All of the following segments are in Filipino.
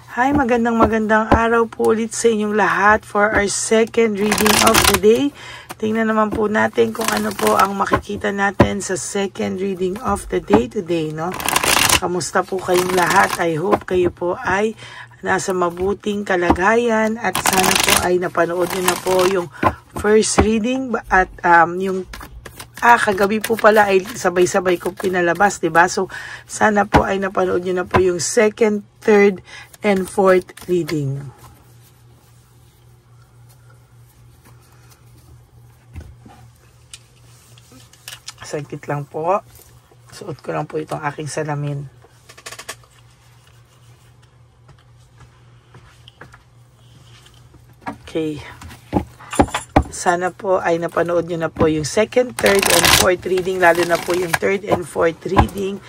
Hi, magandang araw po ulit sa inyong lahat for our second reading of the day. Tingnan naman po natin kung ano po ang makikita natin sa second reading of the day today, no? Kamusta po kayong lahat? I hope kayo po ay nasa mabuting kalagayan at sana po ay napanood nyo na po yung first reading at yung kagabi po pala ay sabay-sabay ko pinalabas, diba? So, sana po ay napanood nyo na po yung second, third, and fourth reading. Saglit lang po. Suot ko lang po itong aking salamin. Okay. Sana po ay napanood nyo na po yung second, third, and fourth reading. Lalo na po yung third and fourth reading.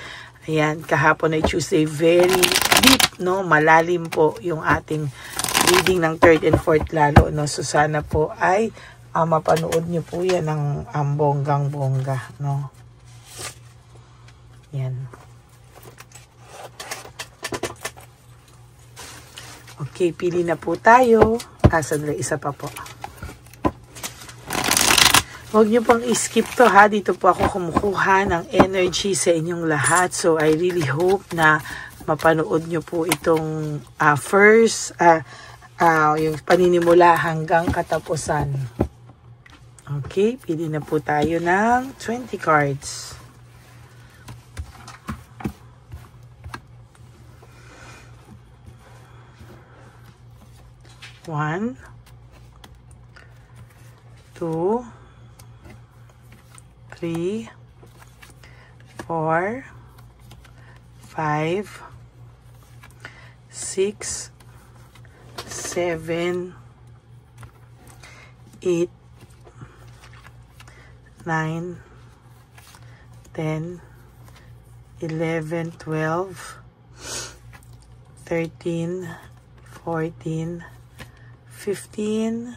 Ayan, kahapon ay Tuesday. Very deep, no? Malalim po yung ating reading ng third and fourth lalo, no? So, sana po ay mapanood nyo po yan ng bonggang-bongga, no? Yan. Okay, pili na po tayo. Sandali, isa pa po. Huwag nyo pang i-skip to ha. Dito po ako kumukuha ng energy sa inyong lahat. So, I really hope na mapanood nyo po itong first, yung paninimula hanggang katapusan. Okay, pili na po tayo ng 20 cards. One, two, 3, 4, 5, 6, 7, 8, 9, 10, 11, 12, 13, 14, 15,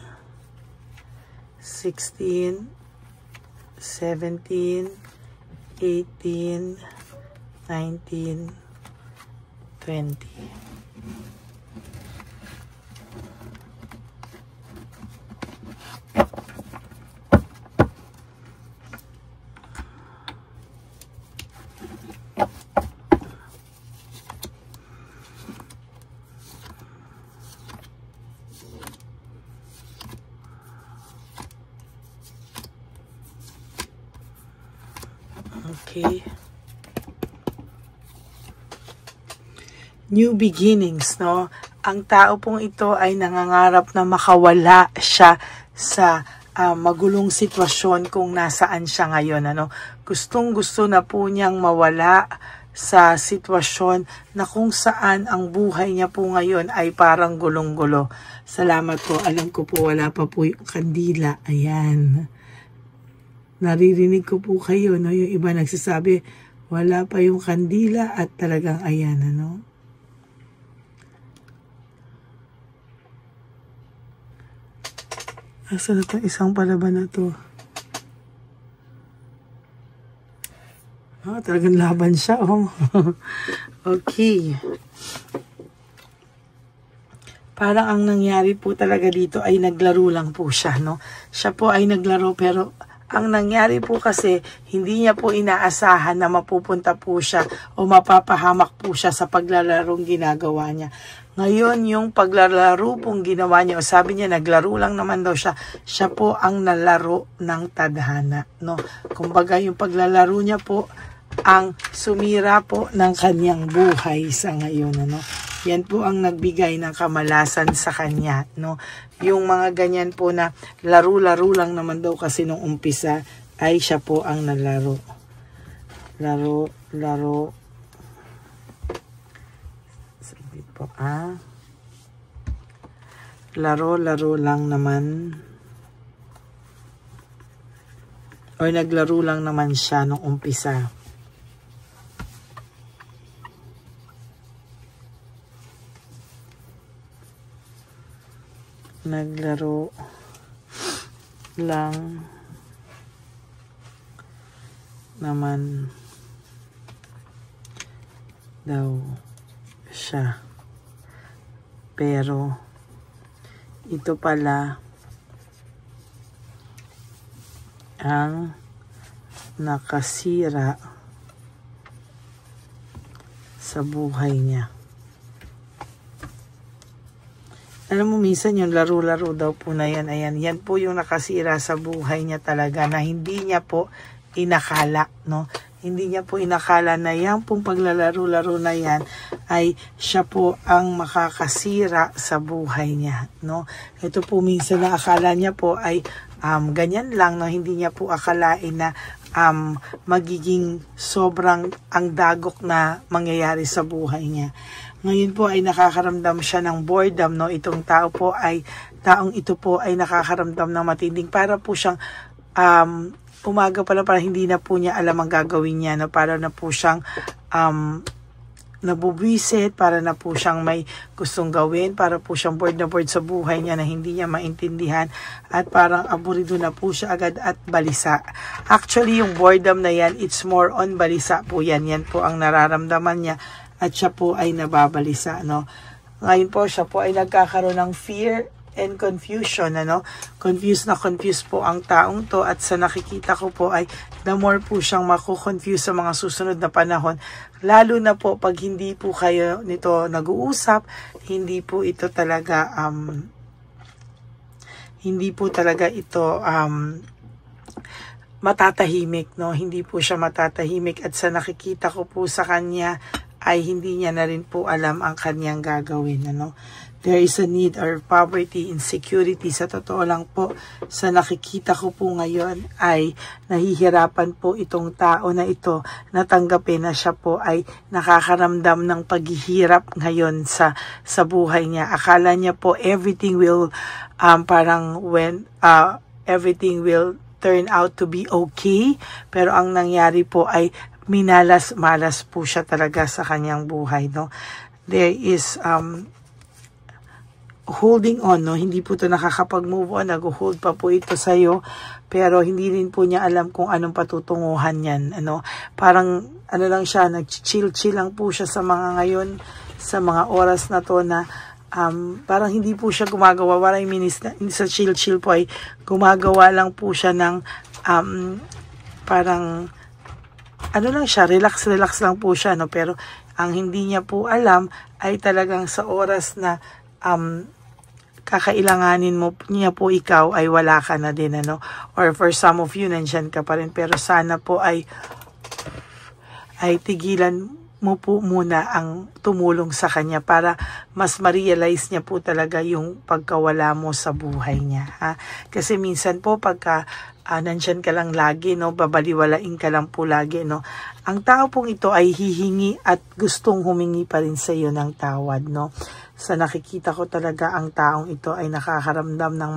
16, 17, 18, 19, 20. Okay. New beginnings, no? Ang tao pong ito ay nangangarap na makawala siya sa magulong sitwasyon kung nasaan siya ngayon, ano? Gustong-gusto na po niyang mawala sa sitwasyon na kung saan ang buhay niya po ngayon ay parang gulong-gulo. Salamat po. Alam ko po wala pa po yung kandila. Ayan. Naririnig ko po kayo, no? Yung iba nagsasabi, wala pa yung kandila at talagang ayan, ano? Asa na itong isang palaban na to? Talagang laban siya, oh. Okay. Parang ang nangyari po talaga dito ay naglaro lang po siya, no? Siya po ay naglaro pero ang nangyari po kasi, hindi niya po inaasahan na mapupunta po siya o mapapahamak po siya sa paglalarong ginagawa niya. Ngayon, yung paglalaro pong ginawa niya, o sabi niya, naglaro lang naman daw siya, siya po ang nalaro ng tadhana, no? Kumbaga, yung paglalaro niya po, ang sumira po ng kanyang buhay sa ngayon, ano? Yan po ang nagbigay ng kamalasan sa kanya, no? Yung mga ganyan po na laro-laro lang naman daw kasi nung umpisa ay siya po ang nalaro. Laro. Sabi po, Laro lang naman. O naglaro lang naman siya nung umpisa. Naglaro lang naman daw siya Pero ito pala ang nakasira sa buhay niya. Alam mo, minsan yung laro-laro daw po na yan, ayan, yan po yung nakasira sa buhay niya talaga, na hindi niya po inakala, no? Hindi niya po inakala na yan pong paglalaro-laro na yan ay siya po ang makakasira sa buhay niya, no? Ito po minsan na akala niya po ay ganyan lang, no? Hindi niya po akalain na magiging sobrang ang dagok na mangyayari sa buhay niya. Ngayon po ay nakakaramdam siya ng boredom, no? Itong taong ito po ay nakakaramdam ng matinding, para po siyang umaga pala, para hindi na po niya alam ang gagawin niya, no? Para na po siyang nabubwisit, para na po siyang may gustong gawin, para po siyang bored na bored sa buhay niya na hindi niya maintindihan, at parang aburido na po siya agad at balisa. Actually, yung boredom na yan, it's more on balisa po yan. Yan po ang nararamdaman niya, at siya po ay nababalisa, no? Ngayon po, siya po ay nagkakaroon ng fear and confusion, ano? Confused po ang taong to, at sa nakikita ko po ay the more po siyang mako-confuse sa mga susunod na panahon, lalo na po pag hindi po kayo nito nag-uusap, hindi po ito talaga matatahimik, no? Hindi po siya matatahimik, at sa nakikita ko po sa kanya ay hindi niya na rin po alam ang kanyang gagawin, ano? There is a need or poverty, insecurity. Sa totoo lang po, sa nakikita ko po ngayon ay nahihirapan po itong tao na ito na tanggapin na siya po ay nakakaramdam ng paghihirap ngayon sa buhay niya. Akala niya po everything will everything will turn out to be okay, pero ang nangyari po ay minalas-malas po siya talaga sa kanyang buhay, no? There is holding on, no? Hindi po ito nakakapag-move on, nag-hold pa po ito sa'yo, pero hindi rin po niya alam kung anong patutunguhan yan, ano? Parang, lang siya, nag-chill lang po siya sa mga ngayon, sa mga oras na to na, parang hindi po siya gumagawa, sa chill po ay gumagawa lang po siya ng, parang, lang siya, relax lang po siya, no? Pero ang hindi niya po alam ay talagang sa oras na kakailanganin niya po ikaw ay wala ka na din, ano? Or for some of you, nandyan ka pa rin, pero sana po ay tigilan mo po muna ang tumulong sa kanya para mas ma-realize niya po talaga yung pagkawala mo sa buhay niya, ha? Kasi minsan po pagka nandyan ka lang lagi, no, babaliwalain ka lang po lagi, no, ang tao pong ito ay hihingi at gustong humingi pa rin sa iyo ng tawad, no. Sa nakikita ko talaga, ang taong ito ay nakakaramdam ng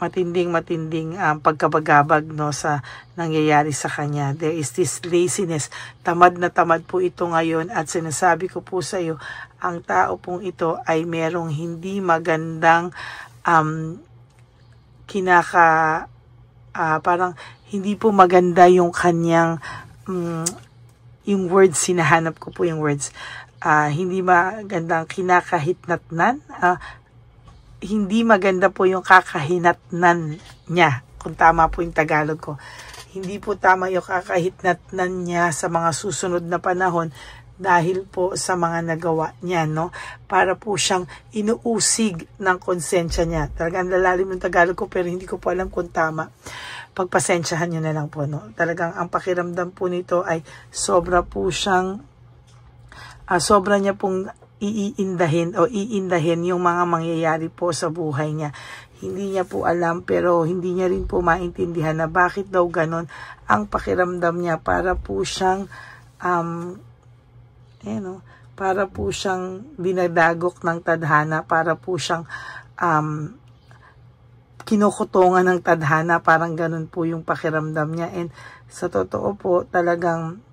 matinding pagkabagabag, no, sa nangyayari sa kanya. There is this laziness, tamad na tamad po ito ngayon, at sinasabi ko po sa iyo, ang tao pong ito ay merong hindi magandang parang hindi po maganda yung kanyang yung words, sinahanap ko po yung words, hindi magandang kinakahitnatnan, hindi maganda po yung kakahinatnan niya, kung tama po yung Tagalog ko. Hindi po tama yung kakahitnatnan niya sa mga susunod na panahon, dahil po sa mga nagawa niya, no? Para po siyang inuusig ng konsensya niya. Talagang lalalim ng Tagalog ko, pero hindi ko po alam kung tama. Pagpasensyahan niyo na lang po, no? Talagang ang pakiramdam po nito ay sobra niya pong iindahin yung mga mangyayari po sa buhay niya. Hindi niya po alam, pero hindi niya rin po maintindihan na bakit daw ganon ang pakiramdam niya. Para po siyang para po siyang dinadagok ng tadhana, para po siyang kinukutungan ng tadhana, parang ganun po yung pakiramdam niya. And sa totoo po, talagang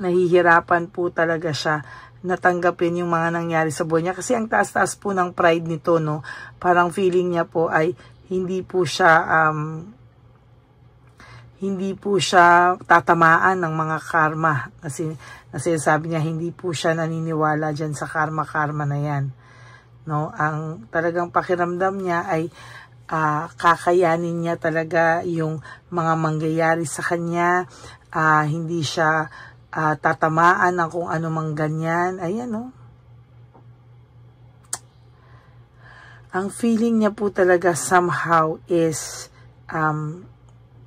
nahihirapan po talaga siya natanggapin yung mga nangyari sa buhay niya, kasi ang taas-taas po ng pride nito, no? Parang feeling niya po ay hindi po siya hindi po siya tatamaan ng mga karma. Kasi sabi niya, hindi po siya naniniwala dyan sa karma-karma na yan. No? Ang talagang pakiramdam niya ay kakayanin niya talaga yung mga mangyayari sa kanya. Hindi siya tatamaan ng kung ano mang ganyan. Ayan, no? Ang feeling niya po talaga somehow is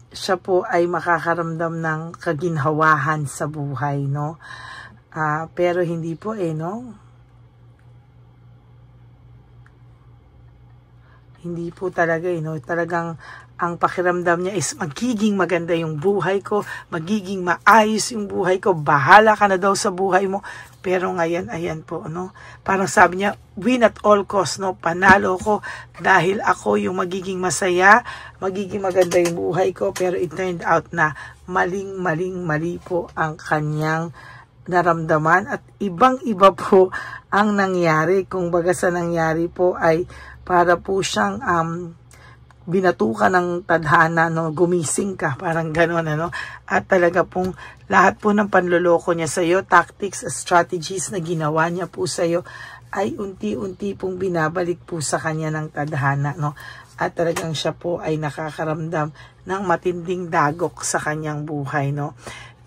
siya po ay makakaramdam ng kaginhawahan sa buhay, no? Pero hindi po no? Hindi po talaga, no? Talagang ang pakiramdam niya is magiging maganda yung buhay ko, magiging maayos yung buhay ko, bahala ka na daw sa buhay mo. Pero ngayon, ayan po, no? Parang sabi niya, win at all cost, no? Panalo ko dahil ako yung magiging masaya, magiging maganda yung buhay ko. Pero it turned out na mali po ang kanyang naramdaman at ibang-iba po ang nangyari. Kung baga sa nangyari po ay para po siyang binatukan ng tadhana, no? Gumising ka, parang gano'n, ano? At talaga pong lahat po ng panloloko niya sa iyo, tactics, strategies na ginawa niya po sa iyo ay unti-unti pong binabalik po sa kanya ng tadhana, no? At talagang siya po ay nakakaramdam ng matinding dagok sa kanyang buhay, no?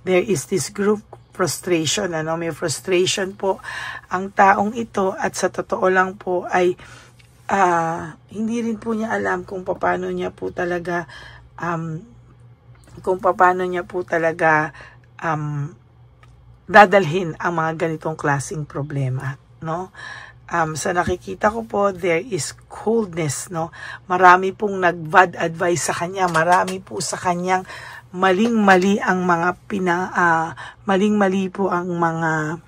There is this group frustration, ano? May frustration po ang taong ito at sa totoo lang po ay hindi rin po niya alam kung paano niya po talaga dadalhin ang mga ganitong klaseng problema, no? Sa nakikita ko po, there is coldness, no? Marami pong nag-bad advice sa kanya, marami po sa kanyang maling-mali ang mga maling-mali po ang mga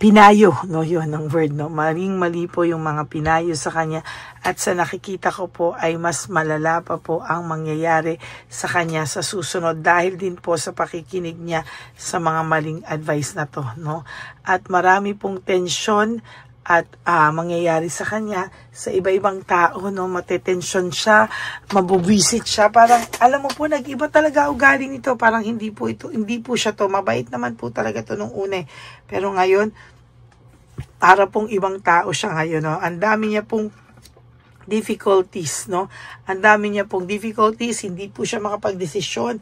pinayo, no? Yun ang word, no? Maling-mali po yung mga pinayo sa kanya at sa nakikita ko po ay mas malala pa po ang mangyayari sa kanya sa susunod dahil din po sa pakikinig niya sa mga maling advice na to, no? At marami pong tensyon at mangyayari sa kanya sa iba-ibang tao, no? Matetensyon siya, mabubwisit siya, parang alam mo po nag-iba talaga ugali nito, parang hindi po siya to, mabait naman po talaga to nung una, pero ngayon para pong ibang tao siya ngayon, no? Ang dami niya pong difficulties, no? Ang dami niya pong difficulties, hindi po siya makapagdesisyon.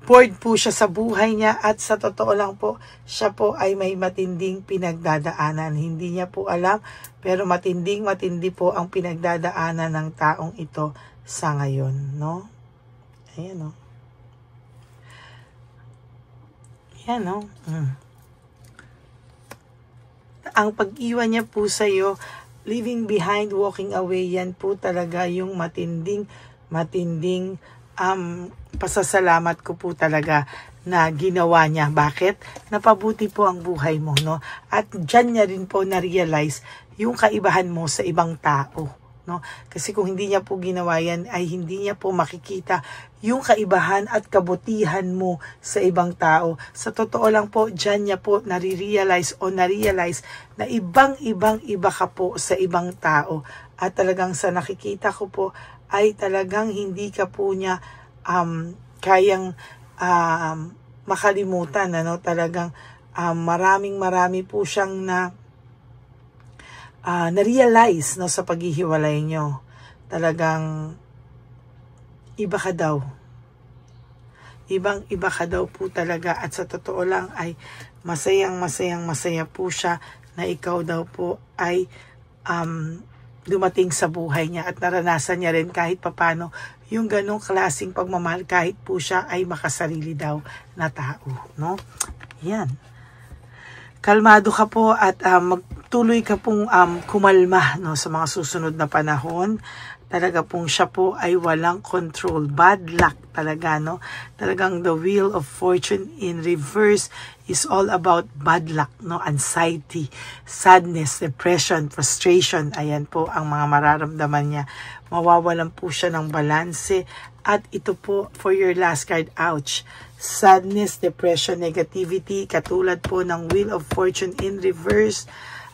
Bored po siya sa buhay niya at sa totoo lang po, siya po ay may matinding pinagdadaanan. Hindi niya po alam, pero matindi po ang pinagdadaanan ng taong ito sa ngayon, no? Ayan, no? Ayan, no? Ang pag-iwan niya po sa iyo, leaving behind, walking away, yan po talaga yung matinding pasasalamat ko po talaga na ginawa niya. Bakit? Napabuti po ang buhay mo, no? At dyan niya rin po na-realize yung kaibahan mo sa ibang tao, no? Kasi kung hindi niya po ginawa yan, ay hindi niya po makikita yung kaibahan at kabutihan mo sa ibang tao. Sa totoo lang po, dyan niya po na-realize na ibang-iba ka po sa ibang tao. At talagang sa nakikita ko po, ay talagang hindi ka po niya kayang makalimutan, ano? Talagang marami po siyang na-realize, no, sa paghihiwalay nyo. Talagang iba ka daw. Ibang-iba ka daw po talaga at sa totoo lang ay masaya po siya na ikaw daw po ay dumating sa buhay niya at naranasan niya rin kahit papano yung ganong klaseng pagmamahal kahit po siya ay makasarili daw na tao, no? Yan. Kalmado ka po at magtuloy ka pong kumalma, no, sa mga susunod na panahon. Talaga pong siya po ay walang control. Bad luck talaga, no? Talagang the wheel of fortune in reverse is all about bad luck, no? Anxiety, sadness, depression, frustration. Ayan po ang mga mararamdaman niya. Mawawalan po siya ng balanse. At ito po for your last card, ouch. Sadness, depression, negativity, katulad po ng wheel of fortune in reverse.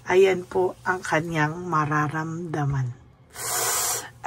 Ayan po ang kanyang mararamdaman.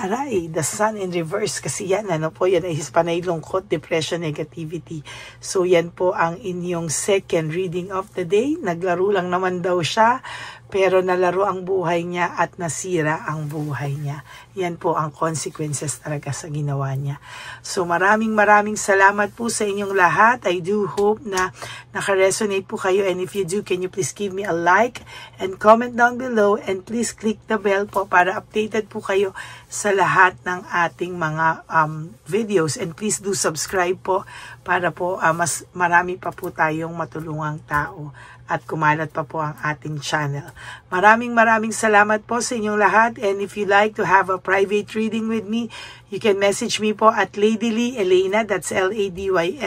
Aray, the sun in reverse kasi yan, ano po, yan ay panay lungkot, depression, negativity. So yan po ang inyong second reading of the day. Naglaro lang naman daw siya, pero nalaro ang buhay niya at nasira ang buhay niya. Yan po ang consequences talaga sa ginawa niya. So maraming salamat po sa inyong lahat. I do hope na naka-resonate po kayo, and if you do, can you please give me a like and comment down below, and please click the bell po para updated po kayo sa lahat ng ating mga videos, and please do subscribe po para po mas marami pa po tayong matulungang tao at kumalat pa po ang ating channel. Maraming salamat po sa inyong lahat, and if you like to have a private reading with me, you can message me po at Lady Lee Elena, that's Ladyly.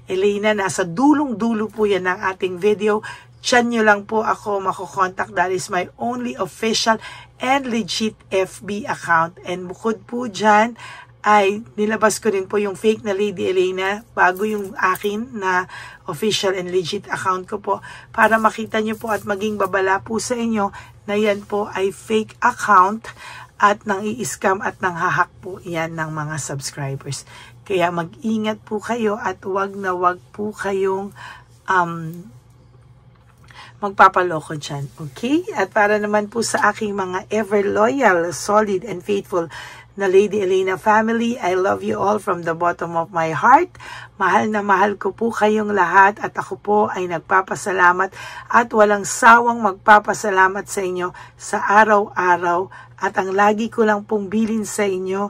Elena, nasa dulong-dulo po yan ng ating video. Diyan nyo lang po ako makokontak. That is my only official and legit FB account. And bukod po dyan, ay nilabas ko rin po yung fake na Lady Elena bago yung akin na official and legit account ko po, para makita nyo po at maging babala po sa inyo na yan po ay fake account at nang i-scam at nang hahack po yan ng mga subscribers. Kaya mag-ingat po kayo at wag na wag po kayong magpapaloko dyan. Okay? At para naman po sa aking mga ever loyal, solid, and faithful na Lady Elena family, I love you all from the bottom of my heart. Mahal na mahal ko po kayong lahat, at ako po ay nagpapasalamat at walang sawang magpapasalamat sa inyo sa araw-araw. At ang lagi ko lang pong bilin sa inyo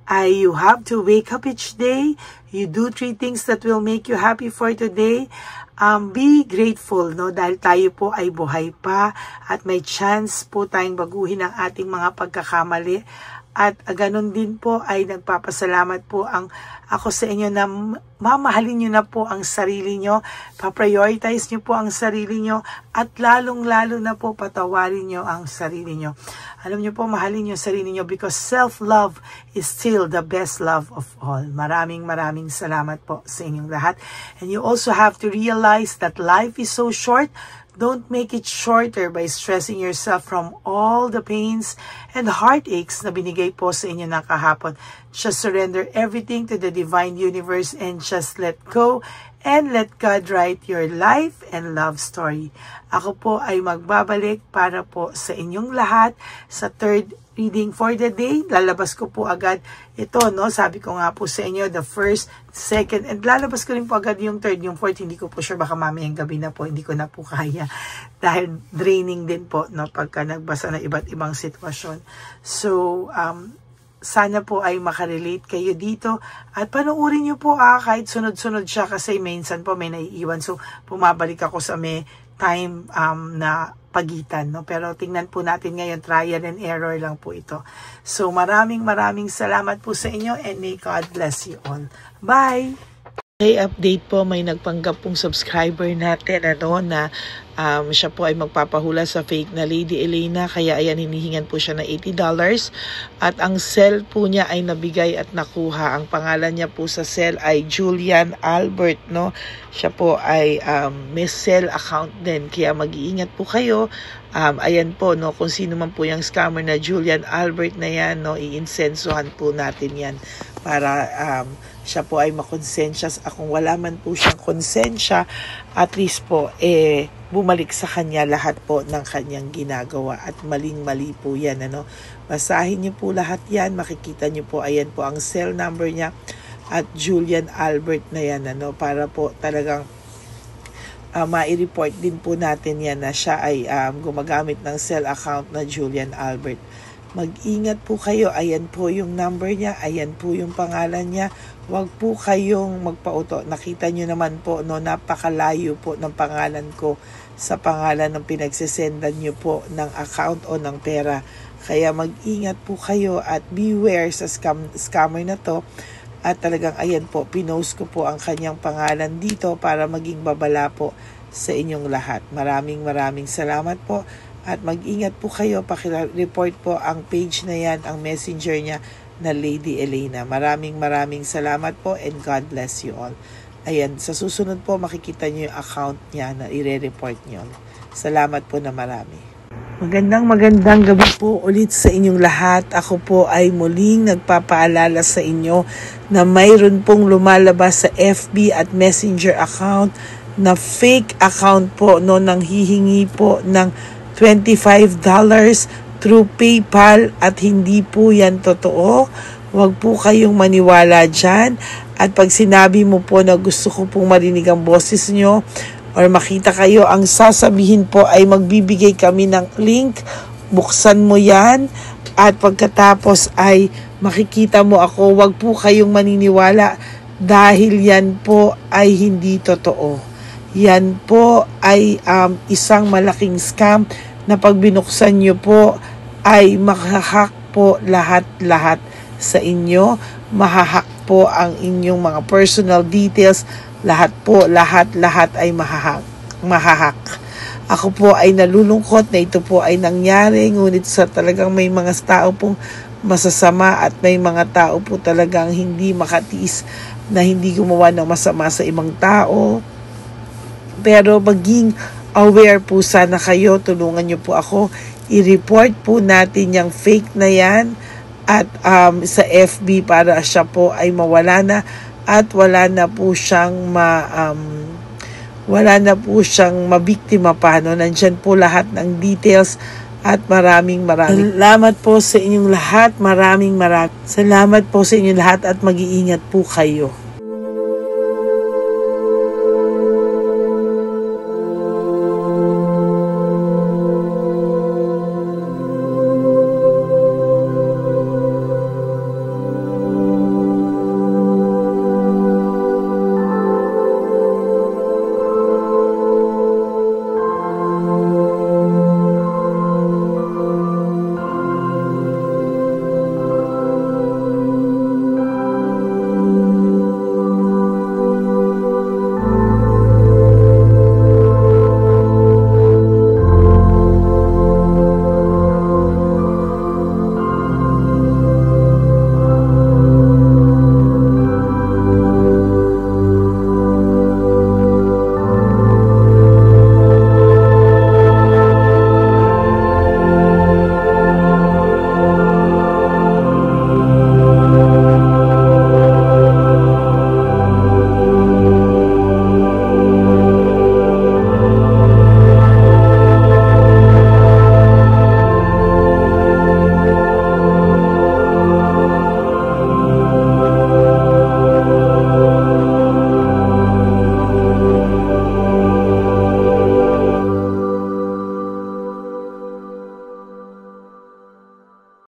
ay you have to wake up each day. You do 3 things that will make you happy for today. Be grateful, no? Dahil tayo po ay buhay pa at may chance po tayong baguhin ang ating mga pagkakamali. At ganun din po ay nagpapasalamat po ako sa inyo na mamahalin nyo na po ang sarili nyo, pa-prioritize nyo po ang sarili nyo, at lalong-lalo na po patawarin nyo ang sarili nyo. Alam nyo po, mahalin nyo sarili nyo because self-love is still the best love of all. Maraming salamat po sa inyong lahat. And you also have to realize that life is so short. Don't make it shorter by stressing yourself from all the pains and heartaches na binigay po sa inyo ng kahapon. Just surrender everything to the divine universe and just let go and let God write your life and love story. Ako po ay magbabalik para po sa inyong lahat sa third reading for the day. Lalabas ko po agad ito, no? Sabi ko nga po sa inyo, the first, second, and lalabas ko rin po agad yung third, yung fourth, hindi ko po sure, baka mamayang gabi na po, hindi ko na po kaya. Dahil draining din po, no? Pagka nagbasa ng iba't ibang sitwasyon. So, sana po ay makarelate kayo dito. At panuorin nyo po, kahit sunod-sunod siya kasi minsan po may naiiwan. So, pumabalik ako sa may time na pagitan, no? Pero tingnan po natin ngayon, trial and error lang po ito. So maraming salamat po sa inyo, and may God bless you all. Bye! Okay, update po, may nagpanggap pong subscriber natin na siya po ay magpapahula sa fake na Lady Elena, kaya ayan, hinihingan po siya ng $80 at ang cell po niya ay nabigay at nakuha. Ang pangalan niya po sa cell ay Julian Albert, no? Siya po ay may cell account din, kaya mag-iingat po kayo. Ayan po, no, kung sino man po yung scammer na Julian Albert na yan, no, i-insensuhan po natin yan para siya po ay makonsensya. Kung wala man po siyang konsensya, at least po bumalik sa kanya lahat po ng kanyang ginagawa, at maling-mali po yan, ano. Basahin niyo po lahat yan, makikita niyo po, ayan po ang cell number niya at Julian Albert na yan, ano, para po talagang ma-report din po natin yan na siya ay gumagamit ng cell account na Julian Albert. Mag-ingat po kayo, ayan po yung number niya, ayan po yung pangalan niya. Huwag po kayong magpauto. Nakita nyo naman po, no, napakalayo po ng pangalan ko sa pangalan ng pinagsisendan nyo po ng account o ng pera. Kaya mag-ingat po kayo at beware sa scammer na to. At talagang ayan po, pinost ko po ang kanyang pangalan dito para maging babala po sa inyong lahat. Maraming salamat po. At mag-ingat po kayo, pakireport po ang page na yan, ang messenger niya na Lady Elena. Maraming salamat po, and God bless you all. Ayan, sa susunod po makikita niyo yung account niya na i-report niyo. Salamat po na marami. Magandang gabi po ulit sa inyong lahat. Ako po ay muling nagpapaalala sa inyo na mayroon pong lumalabas sa FB at Messenger account na fake account po no, nang hihingi po ng $25 through PayPal at hindi po yan totoo. Huwag po kayong maniwala dyan. At pag sinabi mo po na gusto ko pong marinig ang boses nyo, or makita kayo, ang sasabihin po ay magbibigay kami ng link, buksan mo yan, at pagkatapos ay makikita mo ako. Huwag po kayong maniniwala dahil yan po ay hindi totoo. Yan po ay isang malaking scam na pag binuksan nyo po ay mahahack po lahat-lahat sa inyo. Mahahack po ang inyong mga personal details. Lahat ay mahahak. Ako po ay nalulungkot na ito po ay nangyari, ngunit sa talagang may mga tao pong masasama at may mga tao po talagang hindi makatiis na hindi gumawa ng masama sa ibang tao. Pero maging aware po sana kayo, tulungan niyo po ako, i-report po natin yung fake na yan at sa FB para siya po ay mawala na. At wala na po siyang mabiktima pa. No? Nandyan po lahat ng details at maraming salamat po sa inyong lahat. Maraming salamat po sa inyong lahat at mag-iingat po kayo.